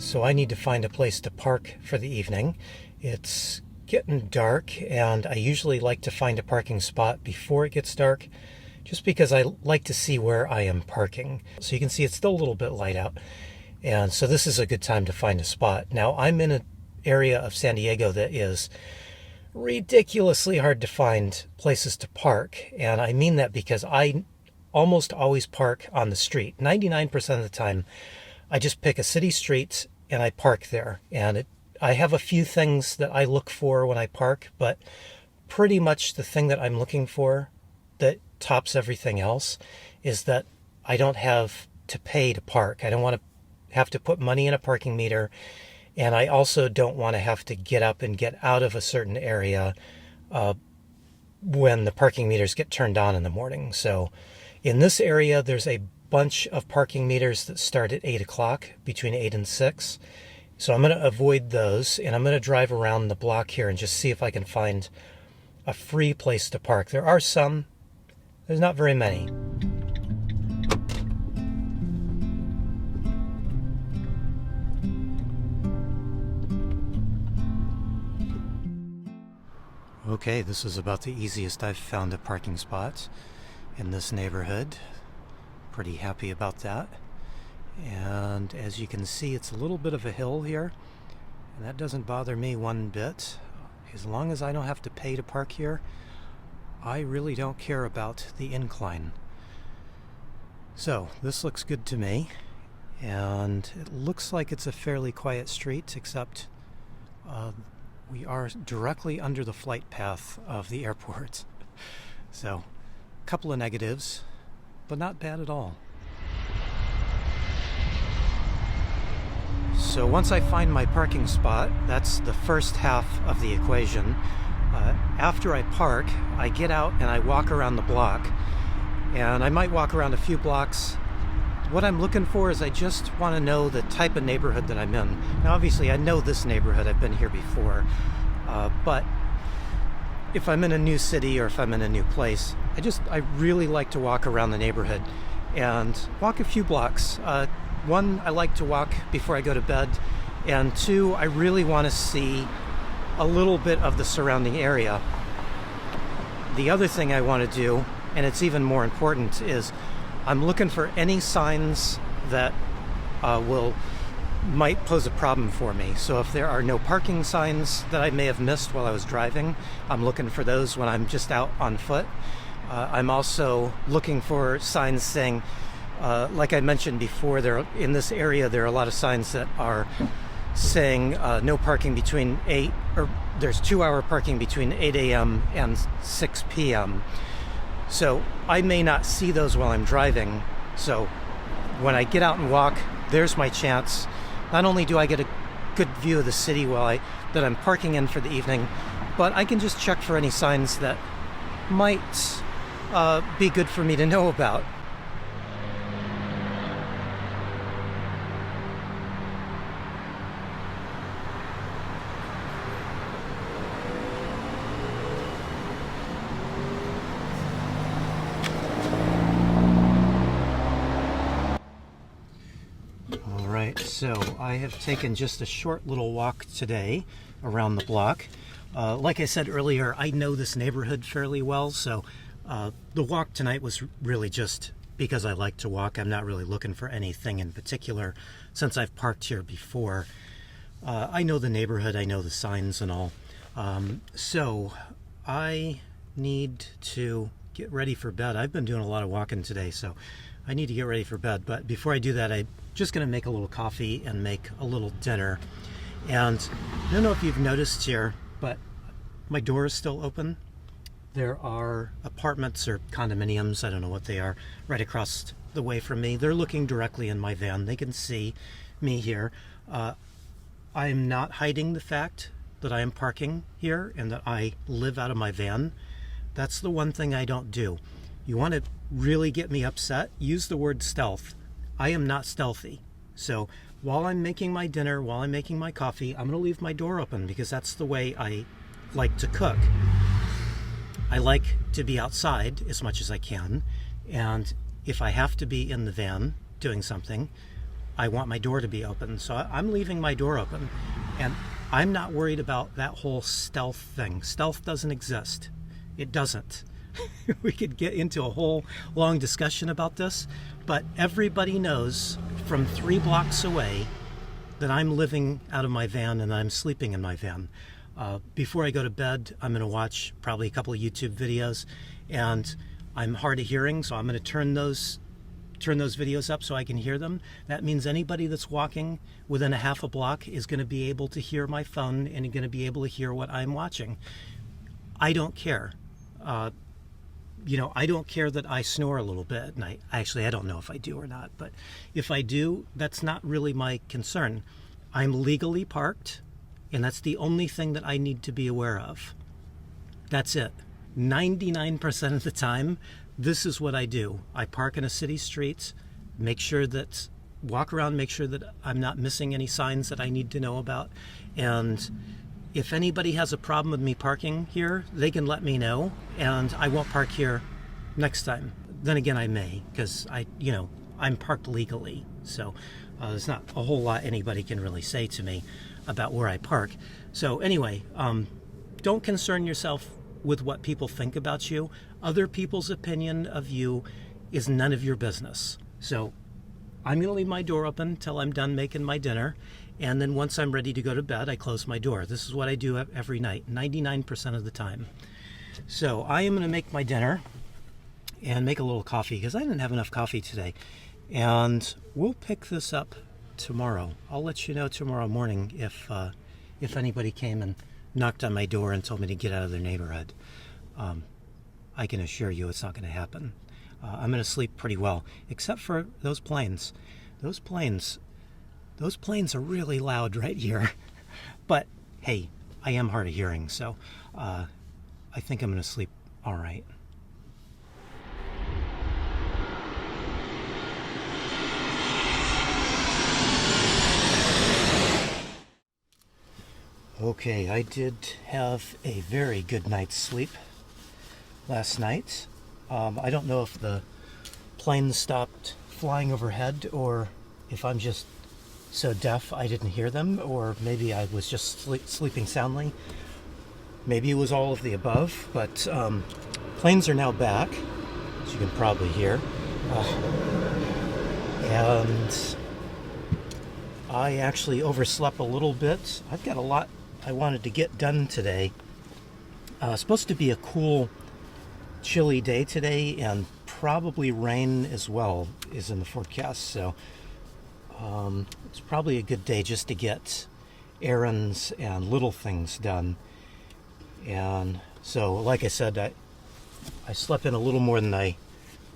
So I need to find a place to park for the evening. It's getting dark, and I usually like to find a parking spot before it gets dark, just because I like to see where I am parking. So you can see it's still a little bit light out, and so this is a good time to find a spot. Now, I'm in an area of San Diego that is ridiculously hard to find places to park, and I mean that because I almost always park on the street. 99% of the time, I just pick a city street and I park there. And I have a few things that I look for when I park, but pretty much the thing that I'm looking for that tops everything else is that I don't have to pay to park. I don't want to have to put money in a parking meter, and I also don't want to have to get up and get out of a certain area when the parking meters get turned on in the morning. So in this area, there's a bunch of parking meters that start at 8 o'clock, between 8 and 6. So I'm going to avoid those, and I'm going to drive around the block here and just see if I can find a free place to park. There are some. There's not very many. Okay, this is about the easiest I've found a parking spot in this neighborhood. Pretty happy about that. And as you can see, it's a little bit of a hill here, and that doesn't bother me one bit. As long as I don't have to pay to park here, I really don't care about the incline. So this looks good to me, and it looks like it's a fairly quiet street, except we are directly under the flight path of the airport. So a couple of negatives, but not bad at all. So once I find my parking spot, that's the first half of the equation. After I park, I get out and I walk around the block, and I might walk around a few blocks. What I'm looking for is I just want to know the type of neighborhood that I'm in. Now obviously I know this neighborhood, I've been here before, but if I'm in a new city or if I'm in a new place, I really like to walk around the neighborhood and walk a few blocks. One, I like to walk before I go to bed, and two, I really want to see a little bit of the surrounding area. The other thing I want to do, and it's even more important, is I'm looking for any signs that might pose a problem for me. So if there are no parking signs that I may have missed while I was driving, I'm looking for those when I'm just out on foot. I'm also looking for signs saying, like I mentioned before, in this area there are a lot of signs that are saying no parking between there's 2-hour parking between 8 a.m. and 6 p.m. So I may not see those while I'm driving. So when I get out and walk, there's my chance. Not only do I get a good view of the city that I'm parking in for the evening, but I can just check for any signs that might be good for me to know about. So I have taken just a short little walk today around the block. Like I said earlier, I know this neighborhood fairly well, so the walk tonight was really just because I like to walk. I'm not really looking for anything in particular since I've parked here before. I know the neighborhood, I know the signs and all. So I need to get ready for bed. I've been doing a lot of walking today, so I need to get ready for bed. But before I do that, I'm just going to make a little coffee and make a little dinner. And I don't know if you've noticed here, but my door is still open. There are apartments or condominiums, I don't know what they are, right across the way from me. They're looking directly in my van. They can see me here. I'm not hiding the fact that I am parking here and that I live out of my van. That's the one thing I don't do. You want to really get me upset? Use the word stealth. I am not stealthy. So while I'm making my dinner, while I'm making my coffee, I'm going to leave my door open because that's the way I like to cook. I like to be outside as much as I can, and if I have to be in the van doing something, I want my door to be open. So I'm leaving my door open, and I'm not worried about that whole stealth thing. Stealth doesn't exist. It doesn't. We could get into a whole long discussion about this, but everybody knows from 3 blocks away that I'm living out of my van and I'm sleeping in my van. Before I go to bed, I'm going to watch probably a couple of YouTube videos, and I'm hard of hearing, so I'm going to turn those videos up so I can hear them. That means anybody that's walking within a half a block is going to be able to hear my phone and going to be able to hear what I'm watching. I don't care. I don't care that I snore a little bit at night. Actually, I don't know if I do or not, but if I do, that's not really my concern. I'm legally parked, and that's the only thing that I need to be aware of. That's it. 99% of the time, this is what I do. I park in a city street, walk around, make sure that I'm not missing any signs that I need to know about, and if anybody has a problem with me parking here, they can let me know, and I won't park here next time. Then again, I may, because I'm parked legally, so there's not a whole lot anybody can really say to me about where I park. So anyway, don't concern yourself with what people think about you. Other people's opinion of you is none of your business. So I'm going to leave my door open till I'm done making my dinner. And then once I'm ready to go to bed, I close my door. This is what I do every night, 99% of the time. So I am going to make my dinner and make a little coffee because I didn't have enough coffee today. And we'll pick this up tomorrow. I'll let you know tomorrow morning if anybody came and knocked on my door and told me to get out of their neighborhood. I can assure you it's not going to happen. I'm going to sleep pretty well, except for those planes. Those planes are really loud right here. But hey, I am hard of hearing, so I think I'm going to sleep all right. Okay, I did have a very good night's sleep last night. I don't know if the planes stopped flying overhead or if I'm just so deaf I didn't hear them, or maybe I was just sleeping soundly. Maybe it was all of the above, but planes are now back, as you can probably hear. And I actually overslept a little bit. I've got a lot I wanted to get done today. It's supposed to be a cool, chilly day today, and probably rain as well is in the forecast, so it's probably a good day just to get errands and little things done. And so, like I said, I slept in a little more than I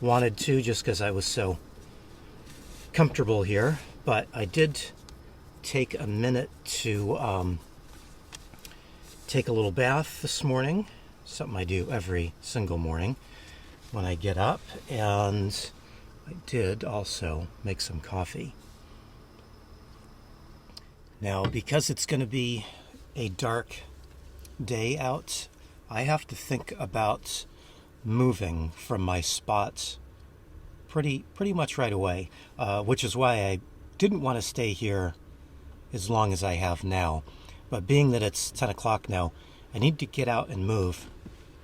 wanted to just because I was so comfortable here, but I did take a minute to take a little bath this morning, something I do every single morning when I get up, and I did also make some coffee. Now, because it's going to be a dark day out, I have to think about moving from my spot pretty much right away, which is why I didn't want to stay here as long as I have now. But being that it's 10 o'clock now, I need to get out and move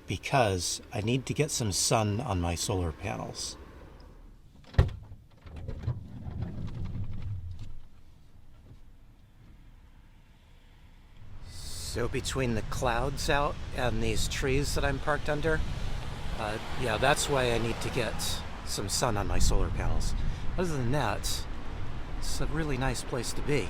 because I need to get some sun on my solar panels. So between the clouds out and these trees that I'm parked under, yeah, that's why I need to get some sun on my solar panels. Other than that, it's a really nice place to be.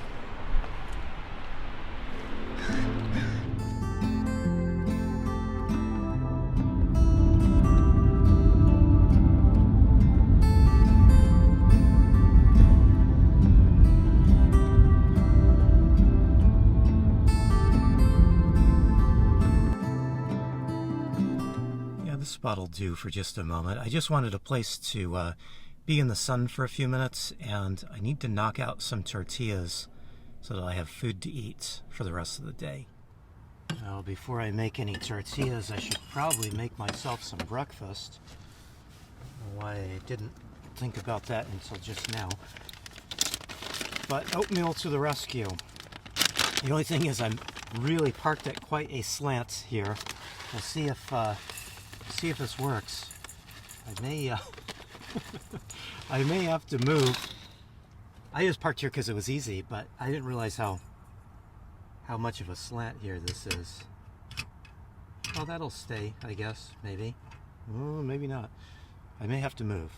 Spot'll do for just a moment. I just wanted a place to be in the sun for a few minutes, and I need to knock out some tortillas so that I have food to eat for the rest of the day. Now, before I make any tortillas, I should probably make myself some breakfast. I don't know why I didn't think about that until just now. But oatmeal to the rescue. The only thing is I'm really parked at quite a slant here. We'll see if this works. I may I may have to move. I just parked here because it was easy, but I didn't realize how much of a slant here this is. Well, that'll stay, I guess, maybe. Oh, maybe not. I may have to move.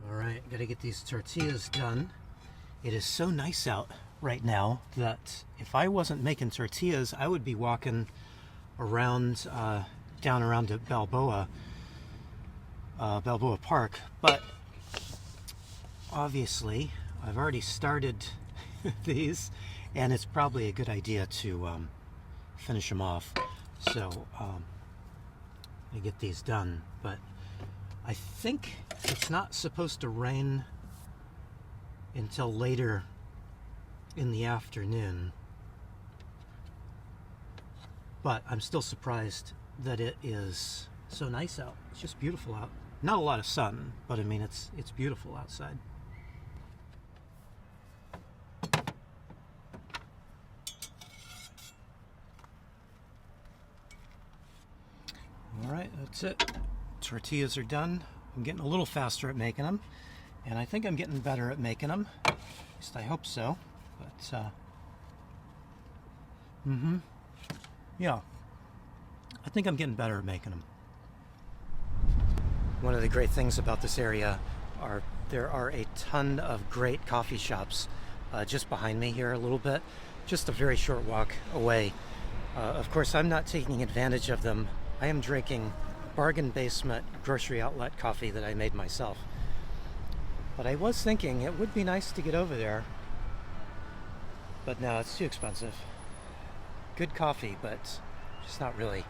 Alright, gotta get these tortillas done. It is so nice out right now that if I wasn't making tortillas, I would be walking around, down around to Balboa Park. But obviously, I've already started these, and it's probably a good idea to finish them off. So I get these done. But I think it's not supposed to rain until later in the afternoon, but I'm still surprised that it is so nice out. It's just beautiful out. Not a lot of sun, but I mean it's beautiful outside. All right, that's it. Tortillas are done. I'm getting a little faster at making them, and I think I'm getting better at making them. At least I hope so. But yeah, I think I'm getting better at making them. One of the great things about this area are there are a ton of great coffee shops just behind me here a little bit, just a very short walk away. Of course, I'm not taking advantage of them. I am drinking bargain basement grocery outlet coffee that I made myself. But I was thinking it would be nice to get over there. But no, it's too expensive. Good coffee, but just not really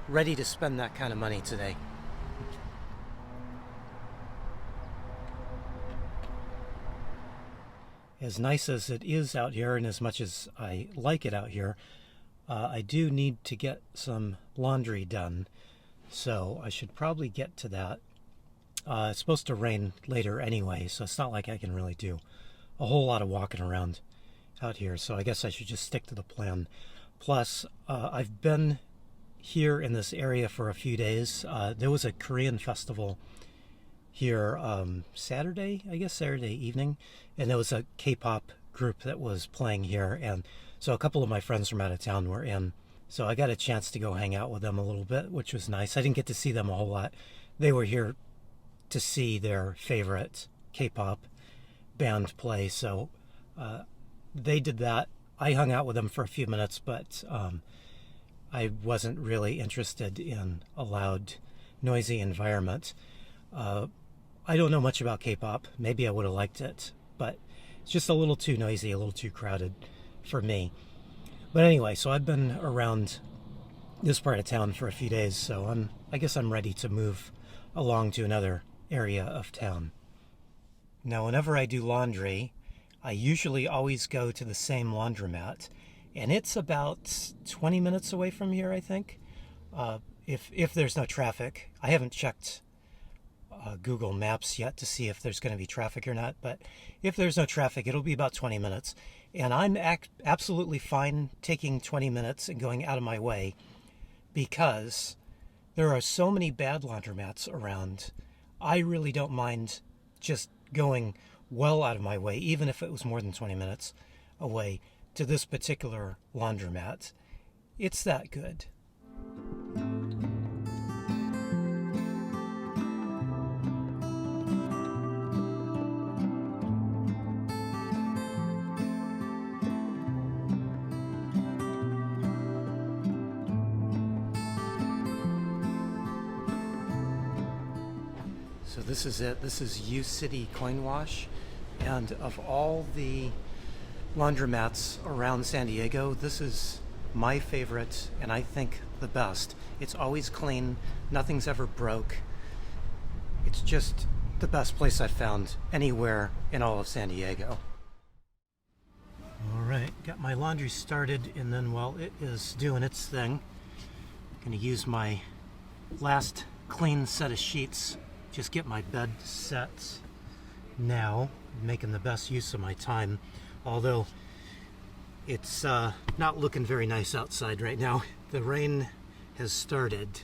ready to spend that kind of money today. As nice as it is out here, and as much as I like it out here, I do need to get some laundry done. So I should probably get to that. It's supposed to rain later anyway, so it's not like I can really do a whole lot of walking around out here. So I guess I should just stick to the plan. Plus, I've been here in this area for a few days. There was a Korean festival here Saturday evening, and there was a K-pop group that was playing here, and so a couple of my friends from out of town were in. So I got a chance to go hang out with them a little bit, which was nice. I didn't get to see them a whole lot. They were here to see their favorite K-pop band play, so they did that. I hung out with them for a few minutes, but I wasn't really interested in a loud, noisy environment. I don't know much about K-pop. Maybe I would have liked it, but it's just a little too noisy, a little too crowded for me. But anyway, so I've been around this part of town for a few days, so I guess I'm ready to move along to another area of town. Now, whenever I do laundry, I usually always go to the same laundromat, and it's about 20 minutes away from here, I think, if there's no traffic. I haven't checked Google Maps yet to see if there's going to be traffic or not, but if there's no traffic, it'll be about 20 minutes, and I'm absolutely fine taking 20 minutes and going out of my way, because there are so many bad laundromats around. I really don't mind just going well out of my way, even if it was more than 20 minutes away, to this particular laundromat. It's that good. So this is it. This is U City Coin Wash, and of all the laundromats around San Diego, this is my favorite, and I think the best. It's always clean, nothing's ever broke. It's just the best place I've found anywhere in all of San Diego. All right, got my laundry started, and then while it is doing its thing, I'm going to use my last clean set of sheets, just get my bed set now, making the best use of my time, although it's not looking very nice outside right now. The rain has started.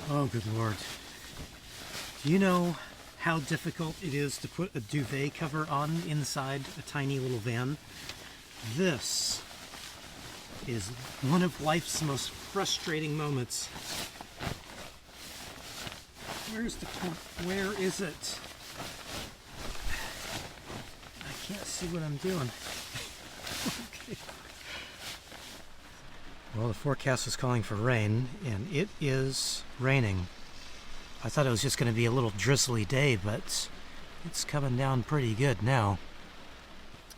Oh, good Lord. Do you know how difficult it is to put a duvet cover on inside a tiny little van? This is one of life's most frustrating moments. Where is it? I can't see what I'm doing. Okay. Well, the forecast is calling for rain, and it is raining. I thought it was just going to be a little drizzly day, but it's coming down pretty good now.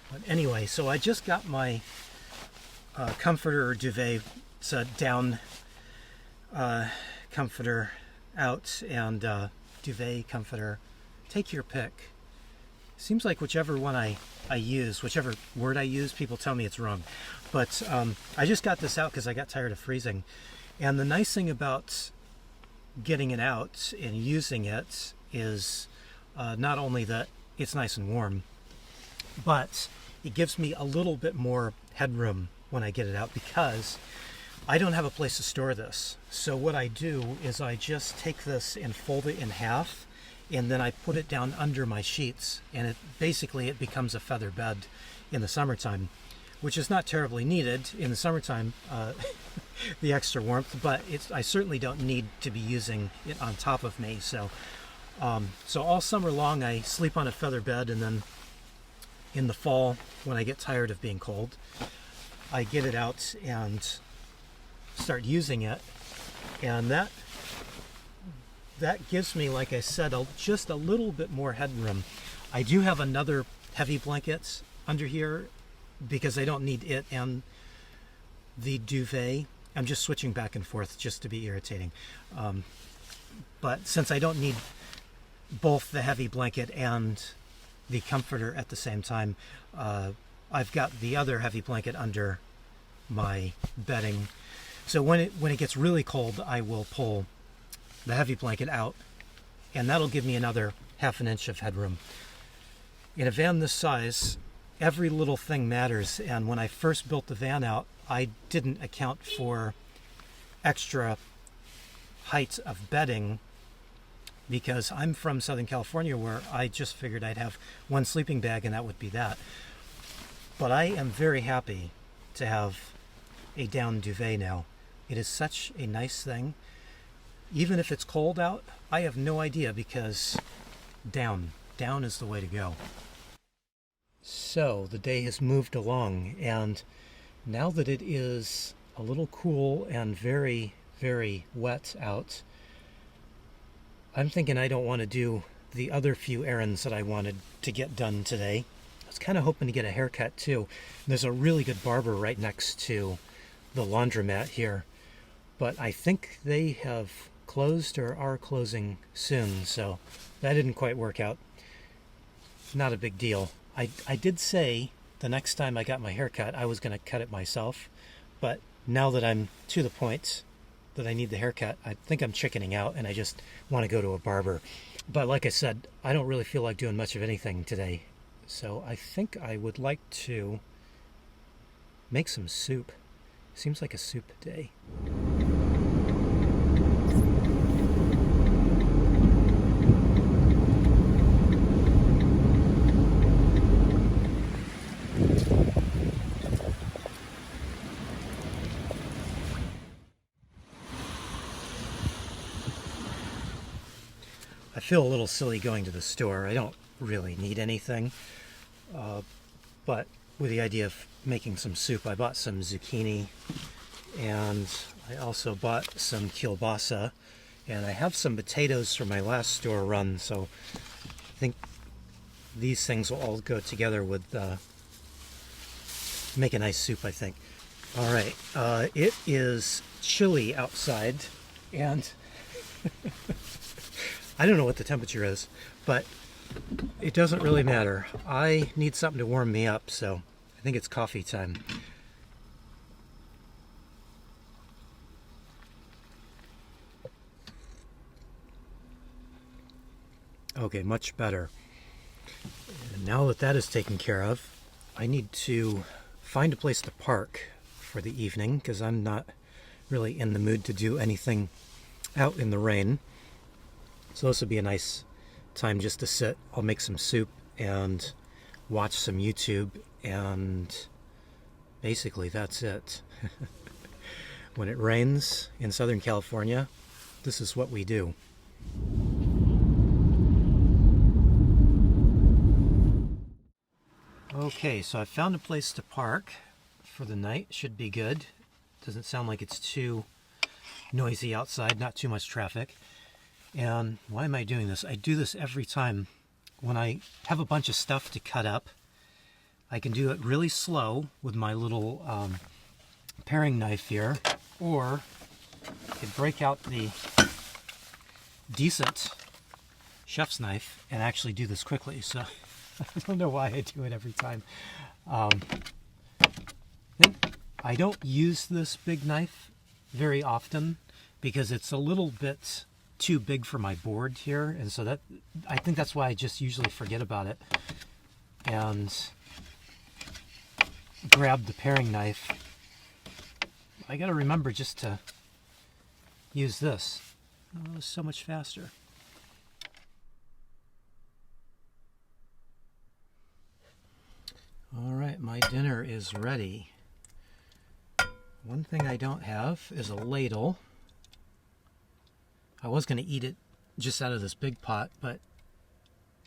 But anyway, so I just got my comforter or duvet, it's a down comforter out, and duvet comforter. Take your pick. Seems like whichever one I use, whichever word I use, people tell me it's wrong. But I just got this out because I got tired of freezing. And the nice thing about getting it out and using it is not only that it's nice and warm, but it gives me a little bit more headroom when I get it out because I don't have a place to store this. So what I do is I just take this and fold it in half, and then I put it down under my sheets, and it becomes a feather bed in the summertime, which is not terribly needed in the summertime, the extra warmth, but I certainly don't need to be using it on top of me. So all summer long I sleep on a feather bed, and then in the fall when I get tired of being cold, I get it out and start using it, and that gives me, like I said, just a little bit more headroom. I do have another heavy blanket under here because I don't need it and the duvet. I'm just switching back and forth just to be irritating. But since I don't need both the heavy blanket and the comforter at the same time, I've got the other heavy blanket under my bedding. So when it gets really cold, I will pull the heavy blanket out, and that'll give me another half an inch of headroom. In a van this size, every little thing matters, and when I first built the van out, I didn't account for extra height of bedding because I'm from Southern California, where I just figured I'd have one sleeping bag and that would be that. But I am very happy to have a down duvet now. It is such a nice thing. Even if it's cold out, I have no idea because down is the way to go. So the day has moved along, and now that it is a little cool and very, very wet out, I'm thinking I don't want to do the other few errands that I wanted to get done today. I was kind of hoping to get a haircut too. There's a really good barber right next to the laundromat here, but I think they have closed or are closing soon, so that didn't quite work out. Not a big deal. I did say the next time I got my hair cut I was going to cut it myself, but now that I'm to the point that I need the haircut, I think I'm chickening out and I just want to go to a barber. But like I said, I don't really feel like doing much of anything today, so I think I would like to make some soup. Seems like a soup day. I feel a little silly going to the store. I don't really need anything. But with the idea of making some soup, I bought some zucchini, and I also bought some kielbasa, and I have some potatoes from my last store run, so I think these things will all go together with make a nice soup, I think. All right, it is chilly outside, and I don't know what the temperature is, but it doesn't really matter. I need something to warm me up, so I think it's coffee time. Okay, much better. And now that that is taken care of, I need to find a place to park for the evening because I'm not really in the mood to do anything out in the rain. So this would be a nice time just to sit. I'll make some soup and watch some YouTube, and basically that's it. When it rains in Southern California, this is what we do. Okay, so I found a place to park for the night. Should be good. Doesn't sound like it's too noisy outside, not too much traffic. And why am I doing this? I do this every time when I have a bunch of stuff to cut up. I can do it really slow with my little paring knife here, or I could break out the decent chef's knife and actually do this quickly. So I don't know why I do it every time. I don't use this big knife very often because it's a little bit too big for my board here, and so that I think that's why I just usually forget about it and grab the paring knife. I gotta remember just to use this. Oh, it's so much faster. All right, my dinner is ready. One thing I don't have is a ladle. I was going to eat it just out of this big pot, but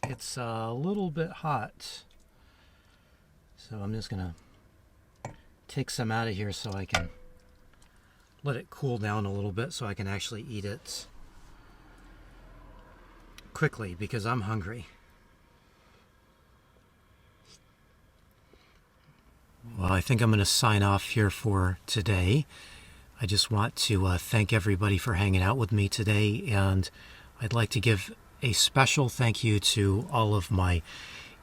it's a little bit hot. So I'm just going to take some out of here so I can let it cool down a little bit so I can actually eat it quickly because I'm hungry. Well, I think I'm going to sign off here for today. I just want to thank everybody for hanging out with me today, and I'd like to give a special thank you to all of my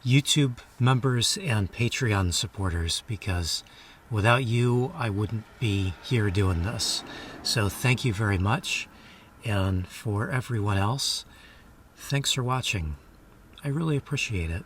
YouTube members and Patreon supporters, because without you, I wouldn't be here doing this. So thank you very much, and for everyone else, thanks for watching. I really appreciate it.